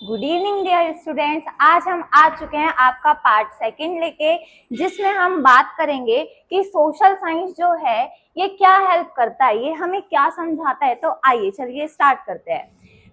Good evening dear students. आज हम आ चुके हैं आपका पार्ट सेकंड लेके, जिसमें हम बात करेंगे कि सोशल साइंस जो है ये क्या हेल्प करता है, ये हमें क्या समझाता है। तो आइए चलिए स्टार्ट करते हैं।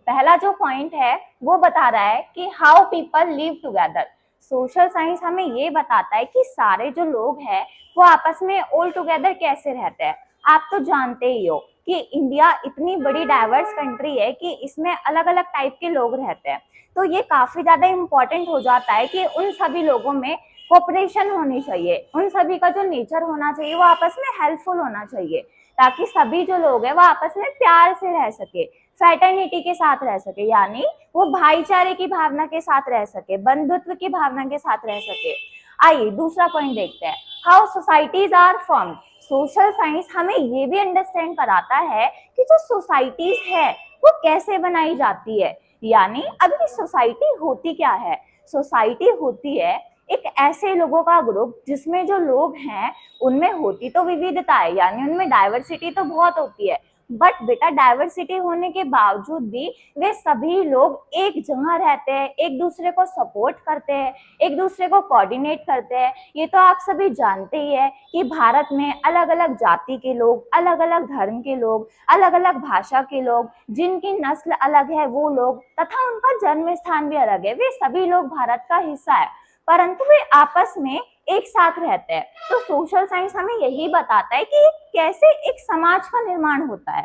पहला जो पॉइंट है वो बता रहा है कि how people live together. Social science हमें ये बताता है कि सारे जो लोग हैं वो आपस में ऑल टुगेदर कैसे रहते हैं। आप तो जानते ही हो कि इंडिया इतनी बड़ी डाइवर्स कंट्री है कि इसमें अलग अलग टाइप के लोग रहते हैं। तो ये काफी ज्यादा इम्पोर्टेंट हो जाता है कि उन सभी लोगों में कोऑपरेशन होनी चाहिए, उन सभी का जो नेचर होना चाहिए वो आपस में हेल्पफुल होना चाहिए, ताकि सभी जो लोग हैं वो आपस में प्यार से रह सके, फ्रेटर्निटी के साथ रह सके, यानी वो भाईचारे की भावना के साथ रह सके, बंधुत्व की भावना के साथ रह सके। आइए दूसरा पॉइंट देखते हैं, how societies are formed. Social science हमें ये भी अंडरस्टैंड कराता है कि जो सोसाइटीज है वो कैसे बनाई जाती है। यानी अभी सोसाइटी होती क्या है? सोसाइटी होती है एक ऐसे लोगों का ग्रुप जिसमें जो लोग हैं उनमें होती तो विविधता है, यानी उनमें डाइवर्सिटी तो बहुत होती है, बट बेटा डाइवर्सिटी होने के बावजूद भी वे सभी लोग एक जगह रहते हैं, एक दूसरे को सपोर्ट करते हैं, एक दूसरे को कोऑर्डिनेट करते हैं। ये तो आप सभी जानते ही है कि भारत में अलग अलग जाति के लोग, अलग अलग धर्म के लोग, अलग अलग भाषा के लोग, जिनकी नस्ल अलग है वो लोग, तथा उनका जन्म स्थान भी अलग है, वे सभी लोग भारत का हिस्सा है, परंतु वे आपस में एक साथ रहते हैं। तो सोशल साइंस हमें यही बताता है कि कैसे एक समाज का निर्माण होता है।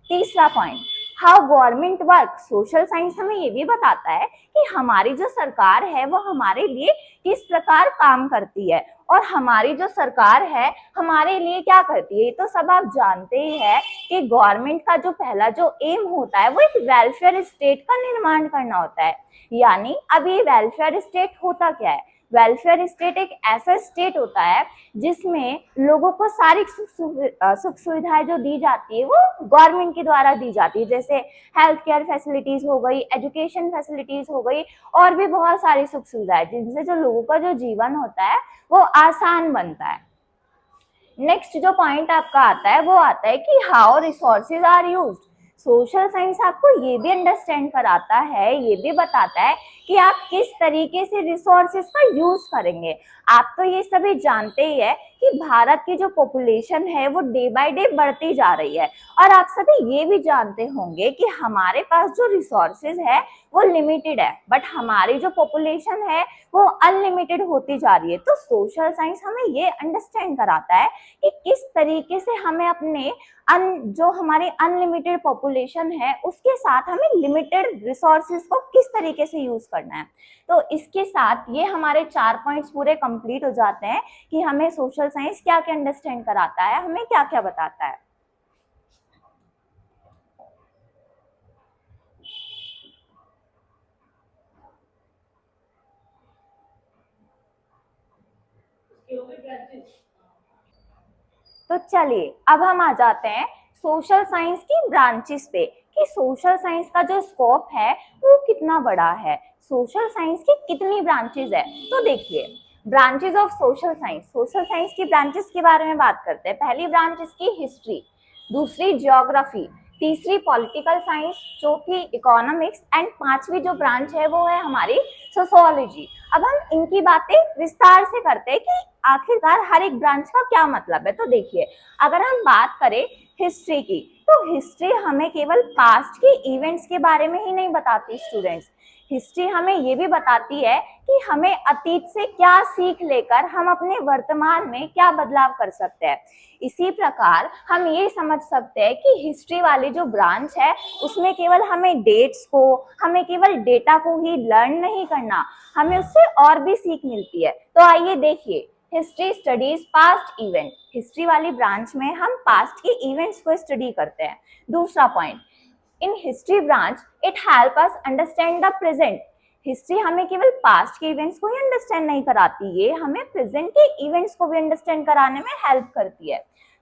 तीसरा point, how government work. Social science हमें ये भी बताता है कि हमारी जो सरकार है वो हमारे लिए किस प्रकार काम करती है, और हमारी जो सरकार है हमारे लिए क्या करती है। ये तो सब आप जानते ही है कि गवर्नमेंट का जो पहला जो एम होता है वो एक वेलफेयर स्टेट का निर्माण करना होता है। यानी अब ये वेलफेयर स्टेट होता क्या है? वेलफेयर स्टेट एक ऐसा स्टेट होता है जिसमें लोगों को सारी सुख सुविधाएं जो दी जाती है वो गवर्नमेंट के द्वारा दी जाती है, जैसे हेल्थ केयर फैसिलिटीज हो गई, एजुकेशन फैसिलिटीज हो गई, और भी बहुत सारी सुख सुविधाएं जिनसे जो लोगों का जो जीवन होता है वो आसान बनता है। नेक्स्ट जो पॉइंट आपका आता है वो आता है कि how resources are used. Social science आपको ये भी अंडरस्टैंड कराता है, ये भी बताता है कि आप किस तरीके से रिसोर्सेज का यूज करेंगे। आप तो ये सभी जानते ही है कि भारत की जो पॉपुलेशन है वो डे बाय डे बढ़ती जा रही है, और आप सभी ये भी जानते होंगे कि हमारे पास जो रिसोर्सेज है वो लिमिटेड है, बट हमारी जो पॉपुलेशन है वो अनलिमिटेड होती जा रही है। तो सोशल साइंस हमें ये अंडरस्टैंड कराता है कि किस तरीके से हमें अपने जो हमारी अनलिमिटेड पॉपुलेशन है उसके साथ हमें लिमिटेड रिसोर्सेज को किस तरीके से यूज करना है। तो इसके साथ ये हमारे 4 पॉइंट्स पूरे कंप्लीट हो जाते हैं कि हमें सोशल साइंस क्या क्या अंडरस्टैंड कराता है, हमें क्या क्या बताता है। तो चलिए अब हम आ जाते हैं सोशल साइंस की ब्रांचेस पे, कि सोशल साइंस का जो स्कोप है वो कितना बड़ा है, सोशल साइंस की कितनी ब्रांचेस है। तो देखिए, branches of social science, social science की ब्रांचेस के बारे में बात करते हैं। पहली ब्रांच इसकी हिस्ट्री, दूसरी ज्योग्राफी, तीसरी पॉलिटिकल साइंस, चौथी इकोनॉमिक्स, एंड पांचवी जो ब्रांच है वो है हमारी सोशियोलॉजी। अब हम इनकी बातें विस्तार से करते हैं कि आखिरकार हर एक ब्रांच का क्या मतलब है। तो देखिए, अगर हम बात करें हिस्ट्री की, तो हिस्ट्री हमें केवल पास्ट के इवेंट्स के बारे में ही नहीं बताती स्टूडेंट्स, हिस्ट्री हमें ये भी बताती है कि हमें अतीत से क्या सीख लेकर हम अपने वर्तमान में क्या बदलाव कर सकते हैं। इसी प्रकार हम ये समझ सकते हैं कि हिस्ट्री वाली जो ब्रांच है उसमें केवल हमें डेट्स को, हमें केवल डेटा को ही लर्न नहीं करना, हमें उससे और भी सीख मिलती है। तो आइए देखिए, history studies past event, history वाली ब्रांच में हम पास्ट के इवेंट्स को स्टडी करते हैं। दूसरा point, in history branch it help us understand the present. History हमें केवल पास्ट के इवेंट्स को ही अंडरस्टैंड नहीं कराती, ये हमें प्रेजेंट के इवेंट्स को भी अंडरस्टैंड कराने में हेल्प करती है।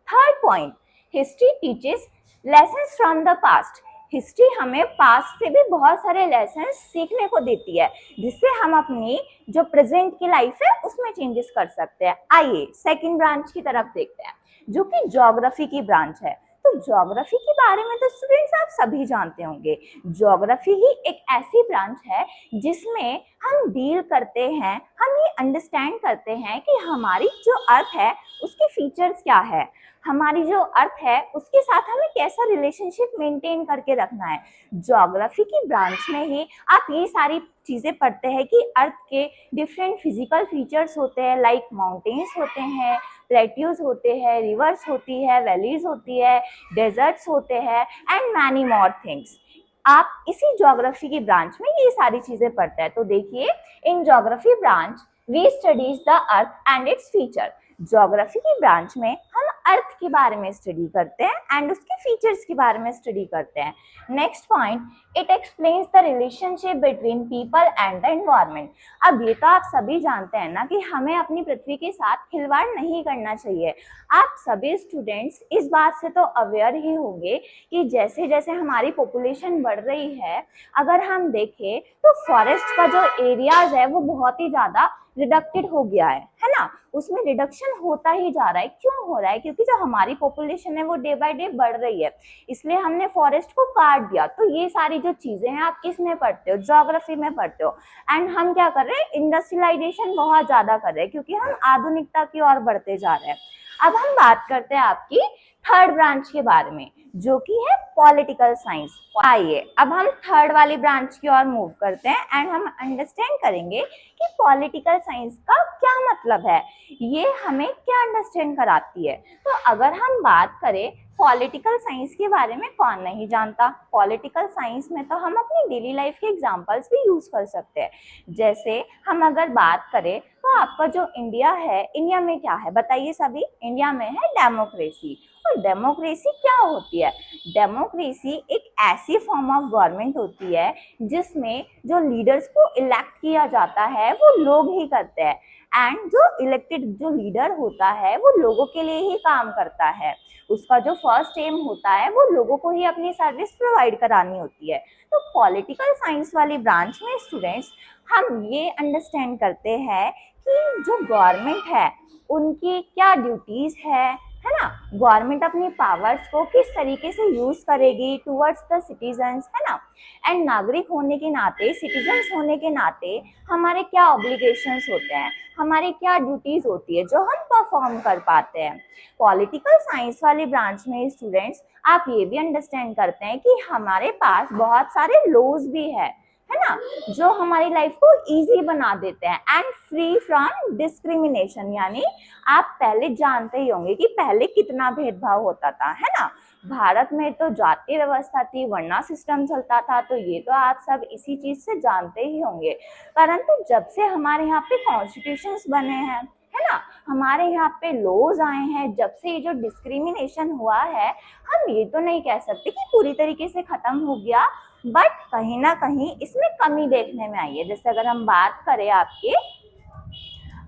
Third point, history teaches lessons from the past. History हमें पास्ट से भी बहुत सारे लेसन सीखने को देती है, जिससे हम अपनी जो प्रेजेंट की लाइफ है उसमें चेंजेस कर सकते हैं। आइए सेकंड ब्रांच की तरफ देखते हैं, जो कि ज्योग्राफी की ब्रांच है। तो ज्योग्राफी के बारे में तो स्टूडेंट्स आप सभी जानते होंगे। ज्योग्राफी ही एक ऐसी ब्रांच है जिसमें हम डील करते हैं, हम ये अंडरस्टैंड करते हैं कि हमारी जो अर्थ है उसके फीचर्स क्या है, हमारी जो अर्थ है उसके साथ हमें कैसा रिलेशनशिप मेंटेन करके रखना है। ज्योग्राफी की ब्रांच में ही आप ये सारी चीजें पढ़ते हैं कि अर्थ के डिफरेंट फिजिकल फीचर्स होते हैं, लाइक माउंटेन्स होते हैं, प्लेट्यूज होते हैं, रिवर्स होती है, वैलीज होती है, डेजर्ट्स होते हैं एंड मैनी मोर थिंग्स। आप इसी ज्योग्राफी की ब्रांच में ये सारी चीजें पढ़ते हैं। तो देखिए, in geography branch we studies the earth and its feature. Geography की ब्रांच में हम अर्थ के बारे में स्टडी करते हैं एंड उसके फीचर्स के बारे में स्टडी करते हैं। Next point, it explains the relationship between people and the environment. अब ये तो आप सभी जानते हैं ना कि हमें अपनी पृथ्वी के साथ खिलवाड़ नहीं करना चाहिए। आप सभी स्टूडेंट्स इस बात से तो अवेयर ही होंगे कि जैसे जैसे हमारी पॉपुलेशन बढ़ रही है, अगर हम देखें तो फॉरेस्ट का जो एरियाज है वो बहुत ही ज्यादा रिडक्टेड हो गया है ना, उसमें रिडक्शन होता ही जा रहा है। क्यों हो रहा है? क्योंकि जो हमारी पॉपुलेशन है वो डे बाय डे बढ़ रही है, इसलिए हमने फॉरेस्ट को काट दिया। तो ये सारी जो चीजें हैं आप किस में पढ़ते हो? ज्योग्राफी में पढ़ते हो। एंड हम क्या कर रहे हैं? इंडस्ट्रियलाइजेशन बहुत ज्यादा कर रहे हैं क्योंकि हम आधुनिकता की ओर बढ़ते जा रहे हैं। अब हम बात करते हैं आपकी थर्ड ब्रांच के बारे में, जो कि है पॉलिटिकल साइंस। आइए अब हम थर्ड वाली ब्रांच की ओर मूव करते हैं एंड हम अंडरस्टैंड करेंगे कि पॉलिटिकल साइंस का क्या मतलब है, ये हमें क्या अंडरस्टैंड कराती है। तो अगर हम बात करें पॉलिटिकल साइंस के बारे में, कौन नहीं जानता? पॉलिटिकल साइंस में तो हम अपनी डेली लाइफ के एग्जांपल्स भी यूज कर सकते हैं। जैसे हम अगर बात करें तो आपका जो इंडिया है, इंडिया में क्या है बताइए सभी? इंडिया में है डेमोक्रेसी। और डेमोक्रेसी क्या होती है? डेमोक्रेसी एक ऐसी फॉर्म ऑफ गवर्नमेंट होती है जिसमें जो लीडर्स को इलेक्ट किया जाता है वो लोग ही करते हैं एंड जो इलेक्टेड जो लीडर होता है वो लोगों के लिए ही काम करता है। उसका जो फर्स्ट एम होता है वो लोगों को ही अपनी सर्विस प्रोवाइड करानी होती है। तो पॉलिटिकल साइंस वाली ब्रांच में स्टूडेंट्स हम ये अंडरस्टैंड करते हैं कि जो गवर्नमेंट है उनकी क्या ड्यूटीज है ना, गवर्नमेंट अपनी पावर्स को किस तरीके से यूज करेगी टुवर्ड्स द सिटीजन्स, है ना। एंड नागरिक होने के नाते, सिटीजन्स होने के नाते हमारे क्या ऑब्लिगेशंस होते हैं, हमारी क्या ड्यूटीज होती है जो हम परफॉर्म कर पाते हैं। पॉलिटिकल साइंस वाली ब्रांच में स्टूडेंट्स आप ये भी अंडरस्टैंड करते हैं कि हमारे पास बहुत सारे लॉज भी है ना, जो हमारी लाइफ को इजी बना देते हैं एंड फ्री फ्रॉम डिस्क्रिमिनेशन। यानी आप पहले जानते ही होंगे कि पहले कितना भेदभाव होता था, है ना। भारत में तो जाति व्यवस्था थी, वर्णा सिस्टम चलता था, तो ये तो आप सब इसी चीज से जानते ही होंगे। परंतु जब से हमारे यहाँ पे कॉन्स्टिट्यूशंस बने हैं, है ना, हमारे यहाँ पे लॉज आए हैं, जब से ये जो डिस्क्रिमिनेशन हुआ है, हम ये तो नहीं कह सकते कि पूरी तरीके से खत्म हो गया, बट कहीं ना कहीं इसमें कमी देखने में आई है। जैसे अगर हम बात करें आपके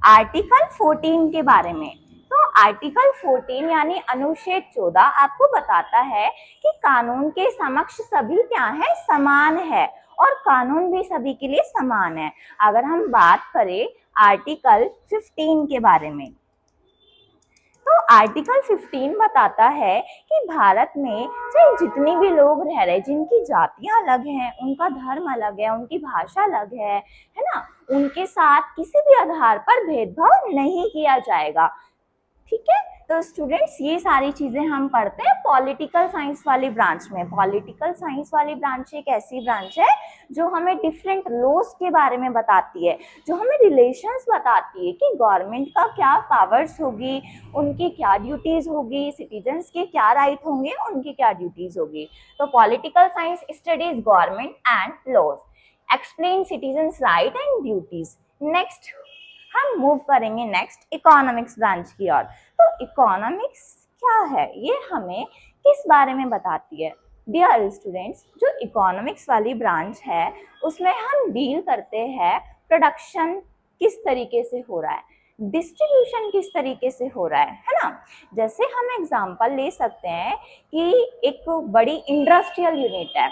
आर्टिकल 14 के बारे में, तो आर्टिकल 14 यानी अनुच्छेद 14 आपको बताता है कि कानून के समक्ष सभी क्या है? समान है, और कानून भी सभी के लिए समान है। अगर हम बात करें आर्टिकल 15 के बारे में, तो आर्टिकल 15 बताता है कि भारत में चाहे जितने भी लोग रह रहे, जिनकी जातियां अलग हैं, उनका धर्म अलग है, उनकी भाषा अलग है ना, उनके साथ किसी भी आधार पर भेदभाव नहीं किया जाएगा। ठीक है, तो स्टूडेंट्स ये सारी चीजें हम पढ़ते हैं पॉलिटिकल साइंस वाली ब्रांच में। पॉलिटिकल साइंस वाली ब्रांच एक ऐसी ब्रांच है जो हमें डिफरेंट लॉज के बारे में बताती है, जो हमें रिलेशंस बताती है कि गवर्नमेंट का क्या पावर्स होगी, उनकी क्या ड्यूटीज होगी, सिटीजन्स के क्या राइट होंगे, उनकी क्या ड्यूटीज होगी। तो political science studies government and laws, explain citizens right and duties. Next हम मूव करेंगे नेक्स्ट इकोनॉमिक्स ब्रांच की ओर। तो इकोनॉमिक्स क्या है, ये हमें किस बारे में बताती है? डियर स्टूडेंट्स, जो इकोनॉमिक्स वाली ब्रांच है उसमें हम डील करते हैं प्रोडक्शन किस तरीके से हो रहा है, डिस्ट्रीब्यूशन किस तरीके से हो रहा है ना। जैसे हम एग्जांपल ले सकते हैं कि एक बड़ी इंडस्ट्रियल यूनिट है,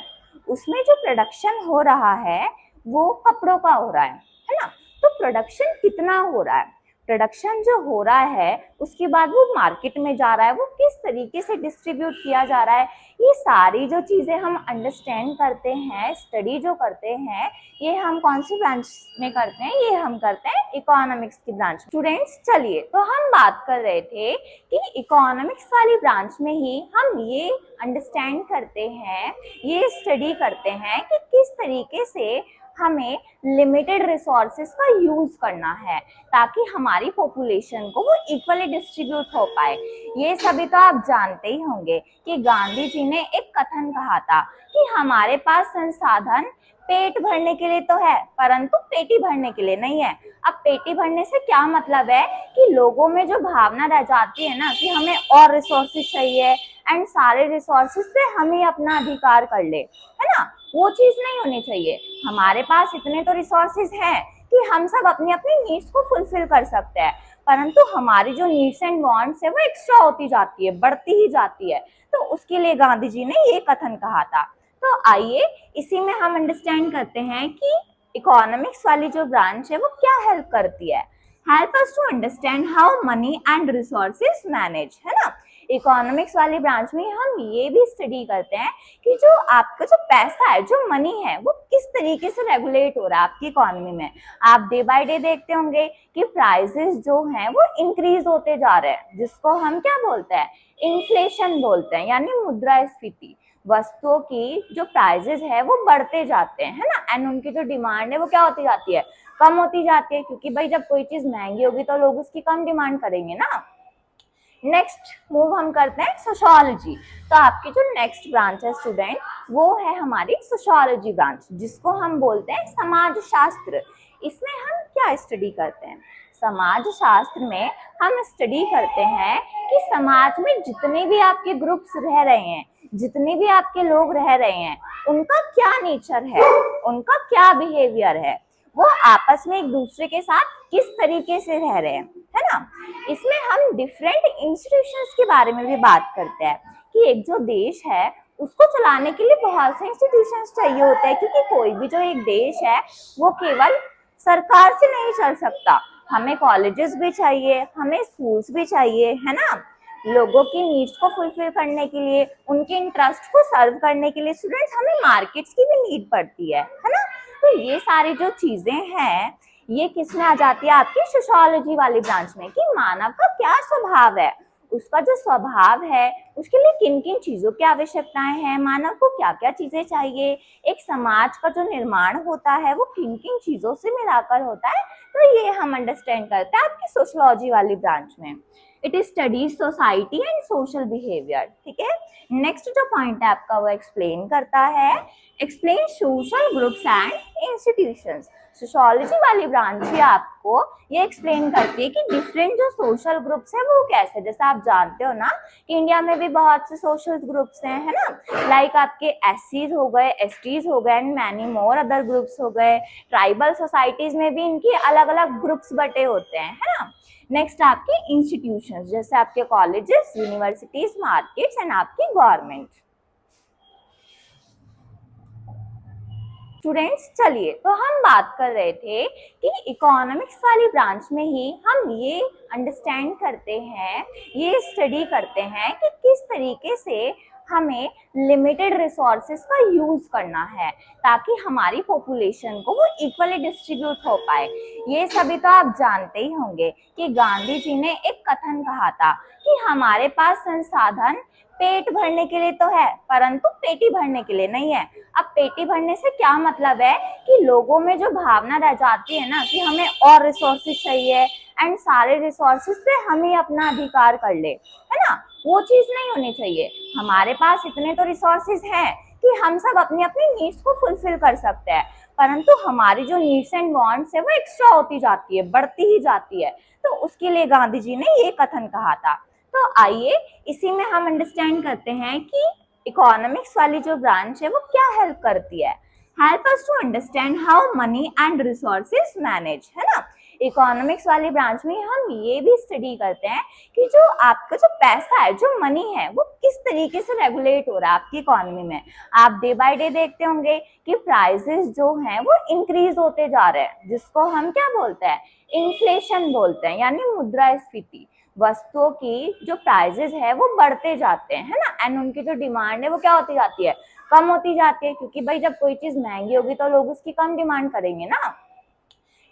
उसमें जो प्रोडक्शन हो रहा है वो कपड़ों का हो रहा है ना। तो प्रोडक्शन कितना हो रहा है? प्रोडक्शन जो हो रहा है उसके बाद वो मार्केट में जा रहा है, वो किस तरीके से डिस्ट्रीब्यूट किया जा रहा है, ये सारी जो चीजें हम अंडरस्टैंड करते हैं, स्टडी जो करते हैं, ये हम कौन सी ब्रांच में करते हैं, ये हम करते हैं इकोनॉमिक्स की ब्रांच। स्टूडेंट्स चलिए, तो हम बात कर रहे थे कि इकोनॉमिक्स वाली ब्रांच में ही हम ये अंडरस्टैंड करते हैं, ये स्टडी करते हैं कि किस तरीके से हमें लिमिटेड रिसोर्सेज का यूज करना है ताकि हमारी पॉपुलेशन को वो इक्वली डिस्ट्रीब्यूट हो पाए। ये सभी तो आप जानते ही होंगे कि गांधी जी ने एक कथन कहा था कि हमारे पास संसाधन पेट भरने के लिए तो है परंतु पेटी भरने के लिए नहीं है। अब पेटी भरने से क्या मतलब है कि लोगों में जो भावना रह जाती है ना कि हमें और रिसोर्सेज चाहिए एंड सारे रिसोर्सेज पे हम ही अपना अधिकार कर ले, है ना, वो चीज नहीं होनी चाहिए। हमारे पास इतने तो रिसोर्सेज हैं कि हम सब अपनी अपनी नीड्स को फुलफिल कर सकते हैं, परंतु हमारी जो नीड्स एंड वांट्स है वो एक्स्ट्रा होती जाती है, बढ़ती ही जाती है। तो उसके लिए गांधी जी ने ये कथन कहा था। तो आइए इसी में हम अंडरस्टैंड करते हैं कि इकोनॉमिक्स वाली जो ब्रांच है वो क्या हेल्प करती है। Help us to understand how money and resources manage, है ना। इकोनॉमिक्स वाली ब्रांच में हम ये भी स्टडी करते हैं कि जो आपका जो पैसा है, जो मनी है, वो किस तरीके से रेगुलेट हो रहा है आपकी इकोनॉमी में। आप डे बाय डे देखते होंगे कि प्राइसेस जो हैं वो इंक्रीज होते जा रहे हैं, जिसको हम क्या बोलते हैं, इन्फ्लेशन बोलते हैं, यानी मुद्रास्फीति। वस्तुओं की जो प्राइसेस है वो बढ़ते जाते हैं, है ना, एंड उनकी जो डिमांड है वो क्या होती जाती है, कम होती जाती है, क्योंकि भाई जब कोई चीज महंगी होगी तो लोग उसकी कम डिमांड करेंगे ना। नेक्स्ट मूव हम करते हैं सोशियोलॉजी। तो आपकी जो नेक्स्ट ब्रांच है स्टूडेंट, वो है हमारी सोशियोलॉजी ब्रांच, जिसको हम बोलते हैं समाजशास्त्र। इसमें हम क्या स्टडी करते हैं, समाज शास्त्र में हम स्टडी करते हैं कि समाज में जितने भी आपके ग्रुप्स रह रहे हैं, जितने भी आपके लोग रह रहे हैं, उनका क्या नेचर है, उनका क्या बिहेवियर है, वो आपस में एक दूसरे के साथ किस तरीके से रह रहे हैं, है ना। इसमें हम डिफरेंट इंस्टीट्यूशंस के बारे में भी बात करते हैं कि एक जो देश है उसको चलाने के लिए बहुत से इंस्टीट्यूशंस चाहिए होते हैं, क्योंकि कोई भी जो एक देश है वो केवल सरकार से नहीं चल सकता, हमें कॉलेजेस भी चाहिए, हमें स्कूल्स भी चाहिए, है ना, लोगों की नीड्स को फुलफिल करने के लिए, उनके इंटरेस्ट को सर्व करने के लिए स्टूडेंट्स हमें मार्केट्स की भी नीड पड़ती है ना। तो ये सारी जो चीजें हैं ये किस में आ जाती है, आपकी सोशियोलॉजी वाली ब्रांच में, कि मानव का क्या स्वभाव है, उसका जो स्वभाव है उसके लिए किन किन चीजों की आवश्यकताएं हैं, मानव को क्या क्या चीजें चाहिए, एक समाज का जो निर्माण होता है वो किन किन चीजों से मिलाकर होता है। तो ये हम अंडरस्टैंड करते हैं आपकी सोशियोलॉजी वाली ब्रांच में। It is studies society and social behaviour, ठीक है। नेक्स्ट जो पॉइंट है आपका वो एक्सप्लेन करता है, explain social groups and institutions. Sociology वाली ब्रांच ही आपको ये एक्सप्लेन करती है कि डिफरेंट जो सोशल ग्रुप्स है वो कैसे, जैसे आप जानते हो ना कि इंडिया में भी बहुत से सोशल ग्रुप्स हैं, है ना, लाइक आपके एससीज हो गए, एसटीज हो गए and many more other groups हो गए। ट्राइबल सोसाइटीज में भी इनकी अलग अलग ग्रुप्स बटे होते हैं, है ना। नेक्स्ट आपके इंस्टीट्यूशंस, जैसे आपके कॉलेजेस, यूनिवर्सिटीज, मार्केट्स एंड आपकी गवर्नमेंट। स्टूडेंट्स चलिए, तो हम बात कर रहे थे कि इकोनॉमिक्स वाली ब्रांच में ही हम ये अंडरस्टैंड करते हैं, ये स्टडी करते हैं कि किस तरीके से हमें लिमिटेड रिसोर्सेज का यूज करना है ताकि हमारी पॉपुलेशन को वो इक्वली डिस्ट्रीब्यूट हो पाए। ये सभी तो आप जानते ही होंगे कि गांधी जी ने एक कथन कहा था कि हमारे पास संसाधन पेट भरने के लिए तो है परंतु पेटी भरने के लिए नहीं है। अब पेटी भरने से क्या मतलब है कि लोगों में जो भावना रह जाती है ना कि हमें और रिसोर्सेज चाहिए एंड सारे रिसोर्सेज पे हम ही अपना अधिकार कर ले, है ना, वो चीज नहीं होनी चाहिए। हमारे पास इतने तो रिसोर्सेज हैं कि हम सब अपनी अपनी नीड्स को फुलफिल कर सकते हैं, परंतु हमारी जो नीड्स एंड वांट्स है वो एक्स्ट्रा होती जाती है, बढ़ती ही जाती है। तो उसके लिए गांधी जी ने ये कथन कहा था। तो आइए इसी में हम अंडरस्टैंड करते हैं कि इकोनॉमिक्स वाली जो ब्रांच है वो क्या हेल्प करती है। Help us to understand how money and resources manage, है ना। इकोनॉमिक्स वाली ब्रांच में हम ये भी स्टडी करते हैं कि जो आपका जो पैसा है, जो मनी है, वो किस तरीके से रेगुलेट हो रहा है आपकी इकोनॉमी में। आप डे बाय डे देखते होंगे कि प्राइसेस जो हैं वो इंक्रीज होते जा रहे हैं, जिसको हम क्या बोलते हैं, इन्फ्लेशन बोलते हैं, यानी मुद्रास्फीति। वस्तुओं की जो प्राइसेस है वो बढ़ते जाते हैं, है ना, एंड उनकी जो डिमांड है वो क्या होती जाती है, कम होती जाती है, क्योंकि भाई जब कोई चीज महंगी होगी तो लोग उसकी कम डिमांड करेंगे ना।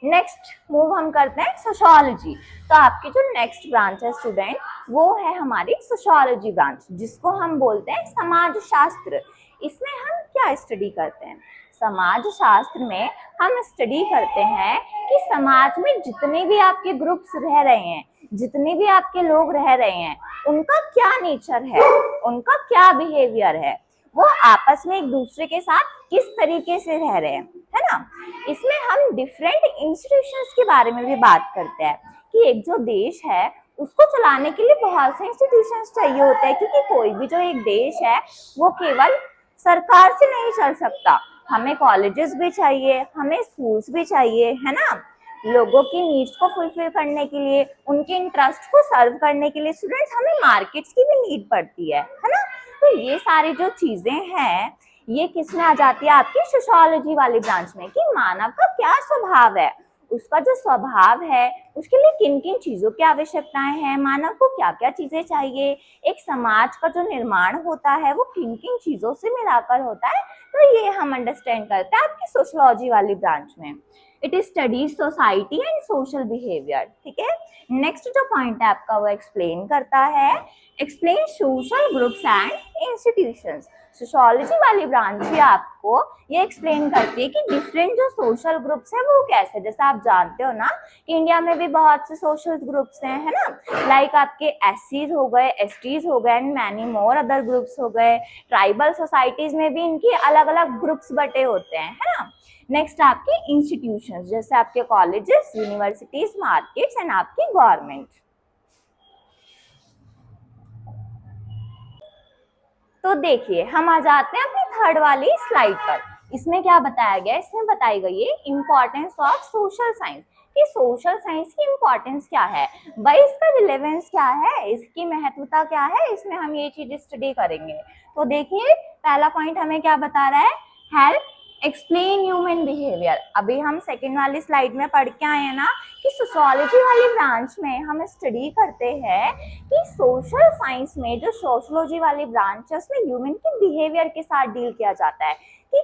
नेक्स्ट मूव हम करते हैं सोशियोलॉजी। तो आपकी जो नेक्स्ट ब्रांच है स्टूडेंट, वो है हमारी सोशियोलॉजी ब्रांच, जिसको हम बोलते हैं समाजशास्त्र। इसमें हम क्या स्टडी करते हैं, समाज शास्त्र में हम स्टडी करते हैं कि समाज में जितने भी आपके ग्रुप्स रह रहे हैं, जितने भी आपके लोग रह रहे हैं, उनका क्या नेचर है, उनका क्या बिहेवियर है, वो आपस में एक दूसरे के साथ किस तरीके से रह रहे हैं, है ना। इसमें हम डिफरेंट इंस्टीट्यूशंस के बारे में भी बात करते हैं कि एक जो देश है उसको चलाने के लिए बहुत से इंस्टीट्यूशंस चाहिए होते हैं, क्योंकि कोई भी जो एक देश है वो केवल सरकार से नहीं चल सकता, हमें कॉलेजेस भी चाहिए, हमें स्कूल्स भी चाहिए, है ना, लोगों की नीड्स को फुलफिल करने के लिए, उनके इंटरेस्ट को सर्व करने के लिए स्टूडेंट्स हमें मार्केट्स की भी नीड पड़ती है ना। तो ये सारी जो चीजें हैं ये किस में आ जाती है, आपकी सोशियोलॉजी वाली ब्रांच में, कि मानव का क्या स्वभाव है, उसका जो स्वभाव है उसके लिए किन किन चीजों की आवश्यकताएं हैं, मानव को क्या क्या चीजें चाहिए, एक समाज का जो निर्माण होता है वो किन किन चीजों से मिलाकर होता है। तो ये हम अंडरस्टैंड करते हैं आपकी सोशियोलॉजी वाली ब्रांच में। It is studies society and social behaviour, ठीक है। नेक्स्ट जो पॉइंट है आपका वो एक्सप्लेन करता है, explain social groups and institutions. Sociology वाली ब्रांच ही आपको ये एक्सप्लेन करती है कि डिफरेंट जो सोशल ग्रुप्स हैं वो कैसे, जैसे आप जानते हो ना कि इंडिया में भी बहुत से सोशल ग्रुप्स हैं, है ना, लाइक आपके एससीज हो गए, एसटीज हो गए and many more other groups हो गए। ट्राइबल सोसाइटीज में भी इनकी अलग अलग ग्रुप्स बटे होते हैं, है ना। नेक्स्ट आपके इंस्टीट्यूशंस, जैसे आपके कॉलेजेस, यूनिवर्सिटीज, मार्केट्स एंड आपकी गवर्नमेंट। तो देखिए हम आ जाते हैं अपनी थर्ड वाली स्लाइड पर। इसमें क्या बताया गया है, इसमें बताई गई है इम्पोर्टेंस ऑफ सोशल साइंस, कि सोशल साइंस की इम्पोर्टेंस क्या है, भाई इसका रिलेवेंस क्या है, इसकी महत्वता क्या है, इसमें हम ये चीज स्टडी करेंगे। तो देखिए पहला पॉइंट हमें क्या बता रहा है, हेल्प एक्सप्लेन ह्यूमन बिहेवियर। अभी हम सेकेंड वाली स्लाइड में पढ़ के आए हैं ना कि सोशियोलॉजी वाली ब्रांच में हम स्टडी करते हैं कि सोशल साइंस में जो सोशियोलॉजी वाली ब्रांच है उसमें ह्यूमन के बिहेवियर के साथ डील किया जाता है, कि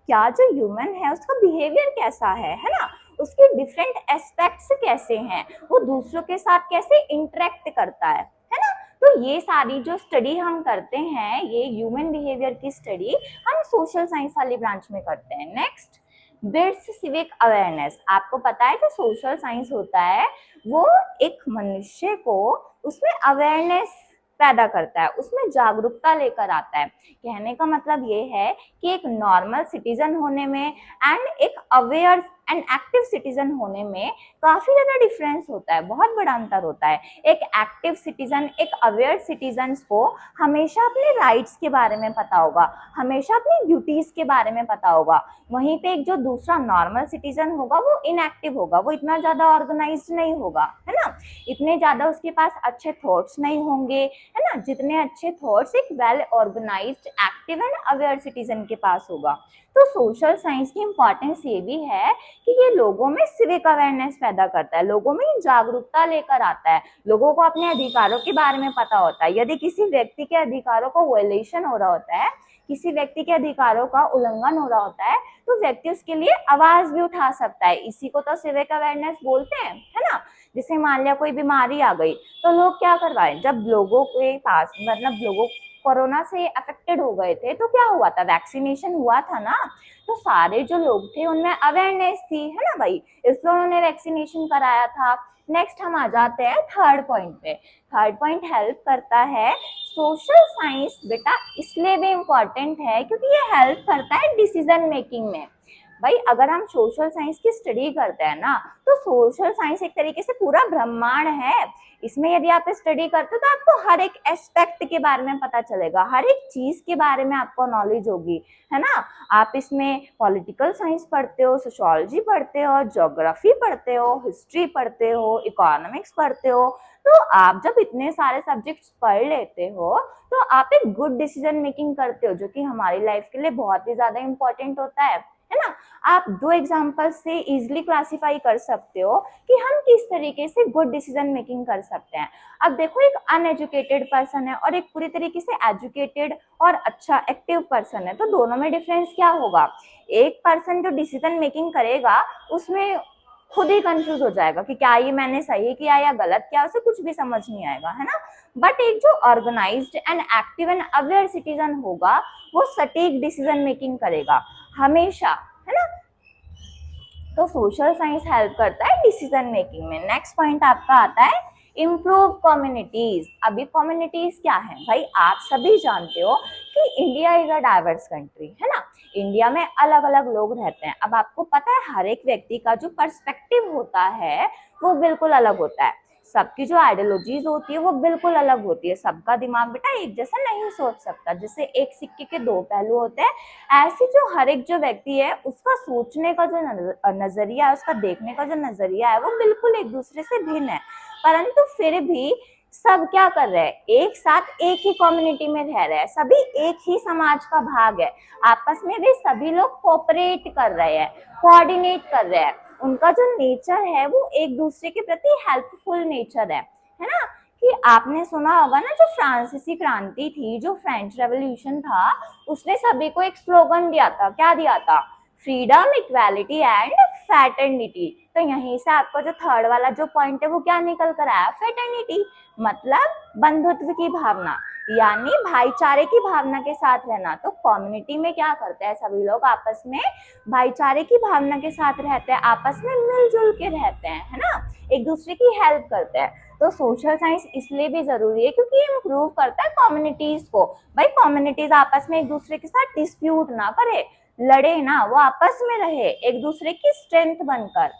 क्या जो ह्यूमन है उसका बिहेवियर कैसा है ना, उसके डिफरेंट एस्पेक्ट्स कैसे हैं, वो दूसरों के साथ कैसे इंटरेक्ट करता है ना। तो ये सारी जो स्टडी हम करते हैं, ये ह्यूमन बिहेवियर की स्टडी हम सोशल साइंस वाली ब्रांच में करते हैं। Next, builds civic awareness. आपको पता है जो सोशल साइंस होता है वो एक मनुष्य को उसमें अवेयरनेस पैदा करता है, उसमें जागरूकता लेकर आता है। कहने का मतलब ये है कि एक नॉर्मल सिटीजन होने में एंड एक अवेयर एंड एक्टिव सिटीजन होने में काफी ज्यादा डिफरेंस होता है, बहुत बड़ा अंतर होता है। एक एक्टिव सिटीजन, एक अवेयर सिटीजन को हमेशा अपने राइट्स के बारे में पता होगा, हमेशा अपनी ड्यूटीज के बारे में पता होगा। वहीं पे एक जो दूसरा नॉर्मल सिटीजन होगा वो इनएक्टिव होगा, वो इतना ज्यादा ऑर्गेनाइज्ड नहीं होगा, है ना, इतने ज्यादा उसके पास अच्छे थॉट्स नहीं होंगे, है ना, जितने अच्छे थॉट्स एक well organised active and aware citizen के पास होगा। तो सोशल साइंस की इंपॉर्टेंस ये भी है कि ये लोगों में सिविक अवेयरनेस पैदा करता है, लोगों में जागरूकता लेकर आता है, लोगों को अपने अधिकारों के बारे में पता होता है। यदि किसी व्यक्ति के अधिकारों का वायलेशन हो रहा होता है, किसी व्यक्ति के अधिकारों का उल्लंघन हो रहा होता है, तो व्यक्ति उसके लिए आवाज भी उठा सकता है। इसी को तो सिविक अवेयरनेस बोलते हैं, है ना। जैसे मान लिया कोई बीमारी आ गई तो लोग क्या करवाएं, जब लोगों के पास मतलब लोगों कोरोना से अफेक्टेड हो गए थे तो क्या हुआ था, वैक्सीनेशन हुआ था ना, तो सारे जो लोग थे उनमें अवेयरनेस थी, है ना भाई, इसलिए उन्होंने वैक्सीनेशन कराया था। नेक्स्ट हम आ जाते हैं थर्ड पॉइंट पे। थर्ड पॉइंट हेल्प करता है सोशल साइंस बेटा, इसलिए भी इम्पोर्टेंट है क्योंकि ये हेल्प करता है डिसीजन मेकिंग में। भाई अगर हम सोशल साइंस की स्टडी करते हैं ना, तो सोशल साइंस एक तरीके से पूरा ब्रह्मांड है। इसमें यदि आप स्टडी करते हो तो आपको हर एक एस्पेक्ट के बारे में पता चलेगा, हर एक चीज के बारे में आपको नॉलेज होगी, है ना। आप इसमें पॉलिटिकल साइंस पढ़ते हो, सोशियोलॉजी पढ़ते हो, ज्योग्राफी पढ़ते हो, हिस्ट्री पढ़ते हो, इकोनॉमिक्स पढ़ते हो। तो आप जब इतने सारे सब्जेक्ट्स पढ़ लेते हो तो आप एक गुड डिसीजन मेकिंग करते हो, जो कि हमारी लाइफ के लिए बहुत ही ज्यादा इंपॉर्टेंट होता है ना। आप दो एग्जाम्पल से इजिली क्लासिफाई कर सकते हो कि हम किस तरीके से गुड डिसीजन मेकिंग कर सकते हैं। अब देखो, एक अनएजुकेटेड पर्सन है और एक पूरी तरीके से एजुकेटेड और अच्छा एक्टिव पर्सन है, तो दोनों में डिफरेंस क्या होगा। एक पर्सन जो डिसीजन मेकिंग करेगा उसमें खुद ही कंफ्यूज हो जाएगा कि क्या ये मैंने सही किया या गलत किया, उसे कुछ भी समझ नहीं आएगा, है ना। बट एक जो organised and active and aware citizen होगा वो सटीक डिसीजन मेकिंग करेगा हमेशा, है ना। तो सोशल साइंस हेल्प करता है डिसीजन मेकिंग में। नेक्स्ट पॉइंट आपका आता है इम्प्रूव कम्युनिटीज। अभी कम्युनिटीज क्या है भाई, आप सभी जानते हो कि India is a diverse country, है ना। इंडिया में अलग अलग लोग रहते हैं। अब आपको पता है हर एक व्यक्ति का जो पर्सपेक्टिव होता है वो बिल्कुल अलग होता है, सबकी जो आइडियोलॉजीज होती है वो बिल्कुल अलग होती है, सबका दिमाग बेटा एक जैसा नहीं सोच सकता। जैसे एक सिक्के के दो पहलू होते हैं, ऐसे जो हर एक जो व्यक्ति है उसका सोचने का जो नजरिया है, उसका देखने का जो नजरिया है वो बिल्कुल एक दूसरे से भिन्न है। परंतु फिर भी सब क्या कर रहे हैं, एक साथ एक ही कम्युनिटी में रह रहे हैं, सभी एक ही समाज का भाग है, आपस में भी सभी लोग कोऑपरेट कर रहे हैं, कोऑर्डिनेट कर रहे हैं। उनका जो नेचर है वो एक दूसरे के प्रति हेल्पफुल नेचर है ना। कि आपने सुना होगा ना, जो फ्रांसीसी क्रांति थी, जो फ्रेंच रेवोल्यूशन था, उसने सभी को एक स्लोगन दिया था। क्या दिया था? Freedom, equality and fraternity. तो यहीं से आपको जो थर्ड वाला जो पॉइंट है वो क्या निकल कर आया? फ्रेटर्निटी, मतलब बंधुत्व की भावना, यानी भाईचारे की भावना के साथ रहना। तो कम्युनिटी में क्या करते हैं सभी लोग, आपस में भाईचारे की भावना के साथ रहते हैं, आपस में मिलजुल के रहते हैं, है ना, एक दूसरे की हेल्प करते हैं। तो सोशल साइंस इसलिए भी जरूरी है क्योंकि ये इम्प्रूव करता है कम्युनिटीज को। भाई कम्युनिटीज आपस में एक दूसरे के साथ डिस्प्यूट ना करे, लड़े ना, वो आपस में रहे एक दूसरे की स्ट्रेंथ बनकर।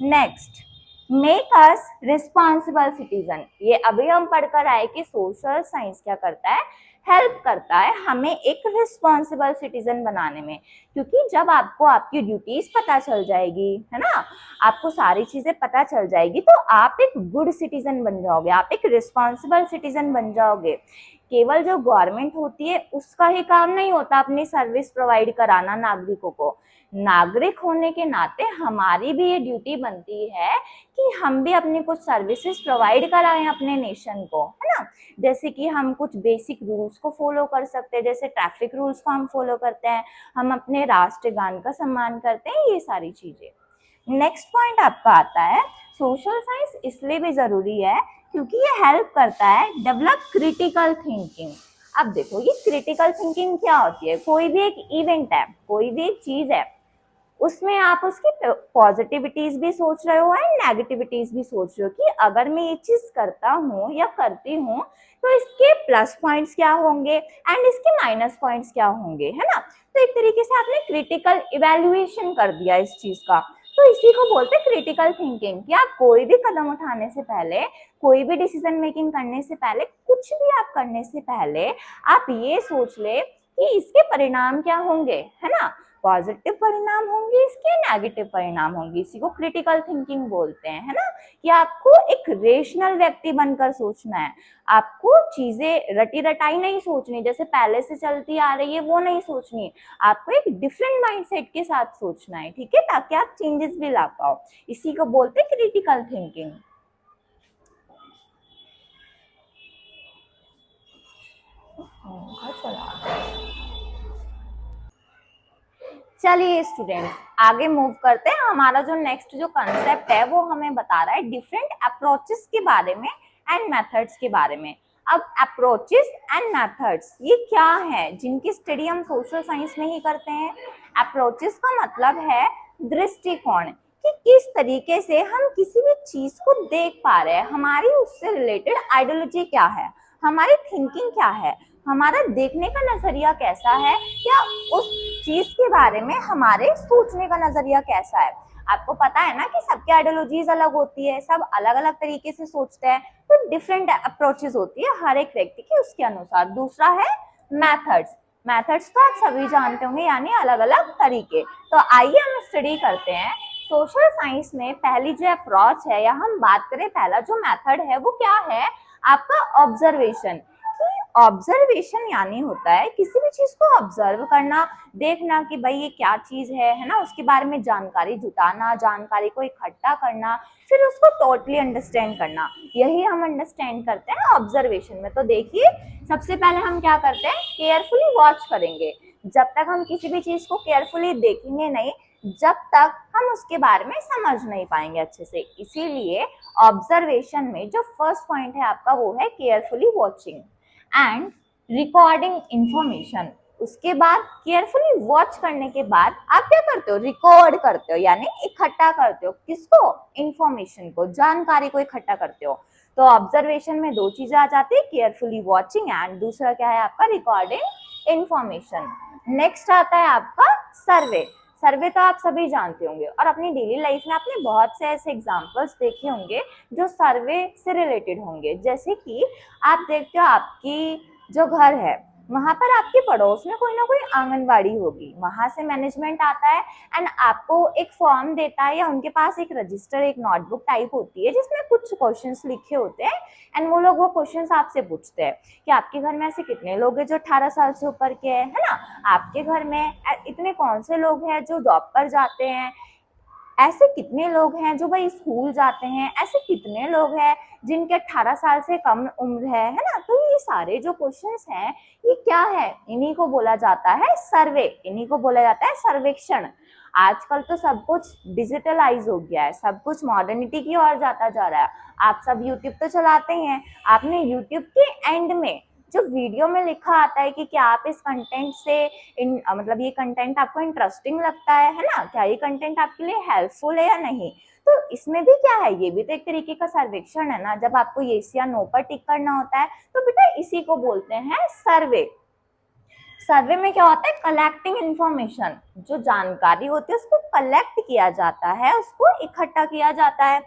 Next, make us responsible citizen. ये अभी हम पढ़कर आए कि सोशल साइंस क्या करता है, हेल्प करता है हमें एक रिस्पॉन्सिबल सिटीजन बनाने में। क्योंकि जब आपको आपकी ड्यूटीज पता चल जाएगी, है ना, आपको सारी चीजें पता चल जाएगी, तो आप एक गुड सिटीजन बन जाओगे, आप एक रिस्पॉन्सिबल सिटीजन बन जाओगे। केवल जो गवर्नमेंट होती है उसका ही काम नहीं होता अपनी सर्विस प्रोवाइड कराना नागरिकों को। नागरिक होने के नाते हमारी भी ये ड्यूटी बनती है कि हम भी अपनी कुछ सर्विसेज प्रोवाइड कराएं अपने नेशन को, है ना। जैसे कि हम कुछ बेसिक रूल्स को फॉलो कर सकते हैं, जैसे ट्रैफिक रूल्स को हम फॉलो करते हैं, हम अपने राष्ट्रगान का सम्मान करते हैं, ये सारी चीजें। नेक्स्ट पॉइंट आपका आता है सोशल साइंस इसलिए भी जरूरी है क्योंकि ये हेल्प करता है डेवलप क्रिटिकल थिंकिंग। अब देखो, ये क्रिटिकल थिंकिंग क्या होती है? कोई भी एक इवेंट है, कोई भी एक चीज है, उसमें आप उसकी पॉजिटिविटीज भी सोच रहे हो एंड नेगेटिविटीज भी सोच रहे हो कि अगर मैं ये चीज करता हूँ या करती हूँ तो इसके प्लस पॉइंट्स क्या होंगे एंड इसके माइनस पॉइंट्स क्या होंगे, है ना। तो एक तरीके से आपने क्रिटिकल इवेल्युएशन कर दिया इस चीज का। तो इसी को बोलते हैं क्रिटिकल थिंकिंग, कि आप कोई भी कदम उठाने से पहले, कोई भी डिसीजन मेकिंग करने से पहले, कुछ भी आप करने से पहले आप ये सोच ले कि इसके परिणाम क्या होंगे, है ना, पॉजिटिव परिणाम होंगे इसके, नेगेटिव परिणाम होंगे। इसी को क्रिटिकल थिंकिंग बोलते हैं, है ना। कि आपको एक रेशनल व्यक्ति बनकर सोचना है, आपको चीजें रटी रटाई नहीं सोचनी, जैसे पहले से चलती आ रही है वो नहीं सोचनी, आपको एक डिफरेंट माइंडसेट के साथ सोचना है, ठीक है, ताकि आप चेंजेस भी ला पाओ। इसी को बोलते हैं क्रिटिकल थिंकिंग। चलिए स्टूडेंट्स, आगे मूव करते हैं। हमारा जो नेक्स्ट जो कंसेप्ट है वो हमें बता रहा है डिफरेंट अप्रोचेस के बारे में एंड मेथड्स के बारे में। अब अप्रोचेस एंड मेथड्स ये क्या है जिनकी स्टडी हम सोशल साइंस में ही करते हैं। अप्रोचेस का मतलब है दृष्टिकोण, कि किस तरीके से हम किसी भी चीज को देख पा रहे हैं, हमारी उससे रिलेटेड आइडियोलॉजी क्या है, हमारी थिंकिंग क्या है। हमारा देखने का नजरिया कैसा है या उस चीज के बारे में हमारे सोचने का नजरिया कैसा है। आपको पता है ना कि सबकी आइडियोलॉजीज अलग होती है, सब अलग अलग तरीके से सोचते हैं, तो डिफरेंट अप्रोचेस होती है हर एक व्यक्ति की उसके अनुसार। दूसरा है मेथड्स। मेथड्स तो आप सभी जानते होंगे, यानी अलग अलग तरीके। तो आइए हम स्टडी करते हैं सोशल साइंस में पहली जो अप्रोच है, या हम बात करें पहला जो मेथड है वो क्या है, आपका ऑब्जर्वेशन। ऑब्जर्वेशन यानी होता है किसी भी चीज को ऑब्जर्व करना, देखना कि भाई ये क्या चीज है ना, उसके बारे में जानकारी जुटाना, जानकारी को इकट्ठा करना, फिर उसको टोटली अंडरस्टैंड करना। यही हम अंडरस्टैंड करते हैं ऑब्जर्वेशन में। तो देखिए, सबसे पहले हम क्या करते हैं, केयरफुली वॉच करेंगे। जब तक हम किसी भी चीज को केयरफुली देखेंगे नहीं, जब तक हम उसके बारे में समझ नहीं पाएंगे अच्छे से। इसीलिए ऑब्जर्वेशन में जो फर्स्ट पॉइंट है आपका वो है carefully watching and recording information. उसके बाद केयरफुली वॉच करने के बाद आप क्या करते हो, रिकॉर्ड करते हो, यानी इकट्ठा करते हो। किसको, इंफॉर्मेशन को, जानकारी को इकट्ठा करते हो। तो ऑब्जर्वेशन में दो चीजें आ जाती है, केयरफुली वॉचिंग एंड दूसरा क्या है आपका, रिकॉर्डिंग इंफॉर्मेशन। नेक्स्ट आता है आपका सर्वे। सर्वे तो आप सभी जानते होंगे और अपनी डेली लाइफ में आपने बहुत से ऐसे एग्जांपल्स देखे होंगे जो सर्वे से रिलेटेड होंगे। जैसे कि आप देखते हो आपकी जो घर है वहां पर आपके पड़ोस में कोई ना कोई आंगनवाड़ी होगी, वहां से मैनेजमेंट आता है एंड आपको एक फॉर्म देता है, या उनके पास एक रजिस्टर, एक नोटबुक टाइप होती है जिसमें कुछ क्वेश्चंस लिखे होते हैं एंड वो लोग वो क्वेश्चंस आपसे पूछते हैं कि आपके घर में ऐसे कितने लोग हैं जो 18 साल से ऊपर के हैं, है ना, आपके घर में इतने कौन से लोग हैं जो जॉब पर जाते हैं, ऐसे कितने लोग हैं जो भाई स्कूल जाते हैं, ऐसे कितने लोग हैं जिनके 18 साल से कम उम्र है ना। तो ये सारे जो क्वेश्चंस हैं ये क्या है, इन्हीं को बोला जाता है सर्वे, इन्हीं को बोला जाता है सर्वेक्षण। आजकल तो सब कुछ डिजिटलाइज हो गया है, सब कुछ मॉडर्निटी की ओर जाता जा रहा है। आप सब यूट्यूब तो चलाते हैं, आपने यूट्यूब के एंड में जो वीडियो में लिखा आता है कि क्या आप इस कंटेंट से मतलब ये कंटेंट आपको इंटरेस्टिंग लगता है ना, क्या ये कंटेंट आपके लिए हेल्पफुल है या नहीं। तो इसमें भी क्या है, ये भी तो एक तरीके का सर्वेक्षण है ना। जब आपको येस या नो पर टिक करना होता है तो बेटा इसी को बोलते हैं सर्वे। सर्वे में क्या होता है, कलेक्टिंग इंफॉर्मेशन, जो जानकारी होती है उसको कलेक्ट किया जाता है, उसको इकट्ठा किया जाता है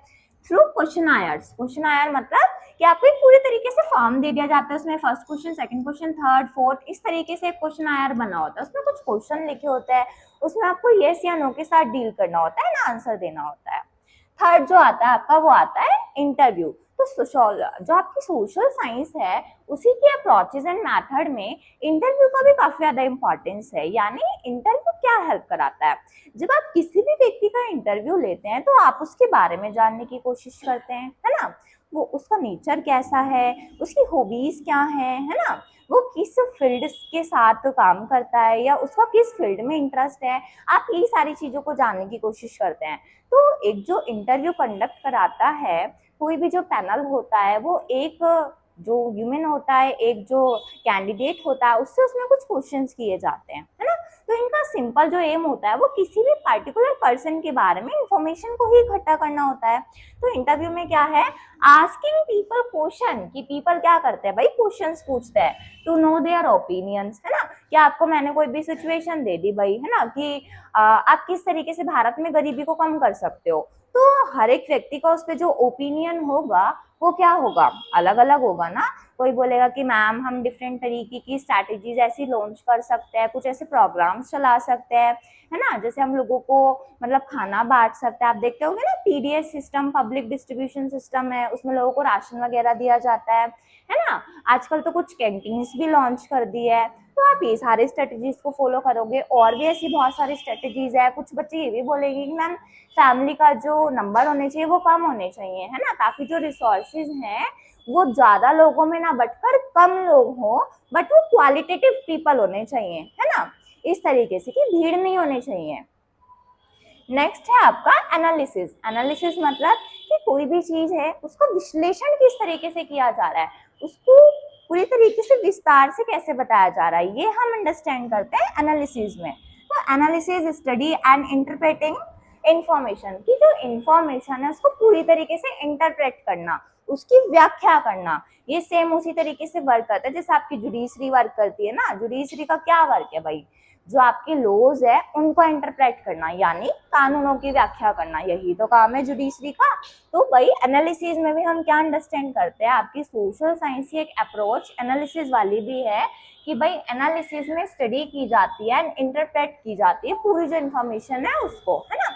थ्रू क्वेश्चनायर्स। क्वेश्चनायर मतलब कि आपको एक पूरी तरीके से फॉर्म दे दिया जाता है, उसमें first question, second question, third, fourth, इस तरीके से क्वेश्चनायर बना होता है। उसमें कुछ क्वेश्चन लिखे होते हैं, उसमें आपको येस या नो के साथ डील करना होता है ना, आंसर देना होता है। थर्ड जो आता है आपका वो आता है इंटरव्यू। तो जो आपकी सोशल साइंस है उसी के अप्रोचेज एंड मेथड में इंटरव्यू का भी काफी ज्यादा इंपॉर्टेंस है। यानी इंटरव्यू क्या हेल्प कराता है, जब आप किसी भी व्यक्ति का इंटरव्यू लेते हैं तो आप उसके बारे में जानने की कोशिश करते हैं, है ना, वो उसका नेचर कैसा है, उसकी हॉबीज क्या है ना, वो किस फील्ड के साथ काम करता है या उसका किस फील्ड में इंटरेस्ट है, आप यही सारी चीजों को जानने की कोशिश करते हैं। तो एक जो इंटरव्यू कंडक्ट कराता है, कोई भी जो पैनल होता है वो एक जो ह्यूमन होता है, एक जो कैंडिडेट होता है, उससे उसमें कुछ क्वेश्चंस किए जाते हैं, है ना। तो इनका सिंपल जो एम होता है वो किसी भी पर्टिकुलर पर्सन के बारे में इंफॉर्मेशन को ही इकट्ठा करना होता है। तो इंटरव्यू में क्या है, आस्किंग पीपल क्वेश्चन, कि पीपल क्या करते हैं भाई, क्वेश्चंस पूछते हैं टू नो देयर ओपिनियंस, है ना। क्या आपको मैंने कोई भी सिचुएशन दे दी भाई, है ना, कि आप किस तरीके से भारत में गरीबी को कम कर सकते हो, तो हर एक व्यक्ति का उस पर जो ओपिनियन होगा वो क्या होगा, अलग अलग होगा ना। कोई बोलेगा कि मैम हम डिफरेंट तरीके की स्ट्रैटेजीज ऐसी लॉन्च कर सकते हैं, कुछ ऐसे प्रोग्राम्स चला सकते हैं, है ना, जैसे हम लोगों को मतलब खाना बांट सकते हैं। आप देखते होंगे ना, PDS system, public distribution system है, उसमें लोगों को राशन वगैरह दिया जाता है ना। आजकल तो कुछ कैंटीन्स भी लॉन्च कर दी है। तो आप ये सारे स्ट्रेटेजीज को फॉलो करोगे, और भी ऐसी बहुत सारी स्ट्रेटेजीज है। कुछ बच्चे ये भी बोलेंगे कि मैम फैमिली का जो नंबर होने चाहिए वो कम होने चाहिए, है ना, ताकि जो रिसोर्सेज हैं वो ज्यादा लोगों में ना बटकर कम लोग हो, बट वो क्वालिटेटिव पीपल होने चाहिए, है ना, इस तरीके से कि भीड़ नहीं होनी चाहिए। नेक्स्ट है आपका एनालिसिस। एनालिसिस मतलब कि कोई भी चीज है उसका विश्लेषण किस तरीके से किया जा रहा है, उसको पूरी तरीके से विस्तार से कैसे बताया जा रहा है, ये हम अंडरस्टैंड करते हैं एनालिसिस में। तो एनालिसिस, स्टडी एंड इंफॉर्मेशन की, जो इंफॉर्मेशन है उसको पूरी तरीके से इंटरप्रेट करना, उसकी व्याख्या करना। ये सेम उसी तरीके से वर्क करता है जैसे आपकी जुडिशरी वर्क करती है ना। जुडिशरी का क्या वर्क है भाई, जो आपके लॉज है उनको इंटरप्रेट करना, यानी कानूनों की व्याख्या करना, यही तो काम है जुडिशरी का। तो भाई एनालिसिस में भी हम क्या अंडरस्टैंड करते हैं, आपकी सोशल साइंस की एक अप्रोच एनालिसिस वाली भी है कि भाई एनालिसिस में स्टडी की जाती है एंड इंटरप्रेट की जाती है पूरी जो इन्फॉर्मेशन है उसको, है ना।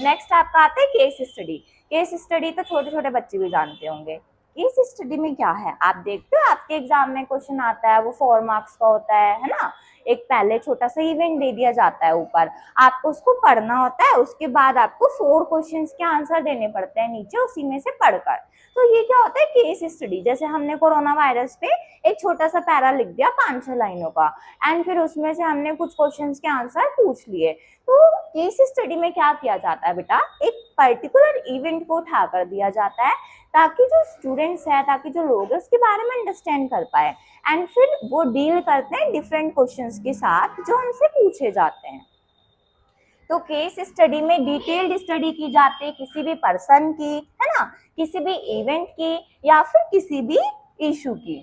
नेक्स्ट आपका आता है केस स्टडी। केस स्टडी तो छोटे छोटे बच्चे भी जानते होंगे। केस स्टडी में क्या है, आप देखते हो आपके एग्जाम में क्वेश्चन आता है, वो 4 मार्क्स का होता है ना। एक पहले छोटा सा इवेंट दे दिया जाता है ऊपर, आपको उसको पढ़ना होता है, उसके बाद आपको 4 क्वेश्चंस के आंसर देने पड़ते हैं नीचे उसी में से पढ़कर। तो ये क्या होता है केस स्टडी। जैसे हमने कोरोना वायरस पे एक छोटा सा पैरा लिख दिया 5-6 लाइनों का, एंड फिर उसमें से हमने कुछ क्वेश्चंस के आंसर पूछ लिए। तो केस स्टडी में क्या किया जाता है बेटा, एक पर्टिकुलर इवेंट को उठा कर दिया जाता है ताकि जो स्टूडेंट्स है, ताकि जो लोग है उसके बारे में अंडरस्टैंड कर पाए, एंड फिर वो डील करते हैं डिफरेंट क्वेश्चंस के साथ जो उनसे पूछे जाते हैं। तो केस स्टडी में डिटेल्ड स्टडी की जाती है किसी भी पर्सन की, है ना, किसी भी इवेंट की या फिर किसी भी इशू की।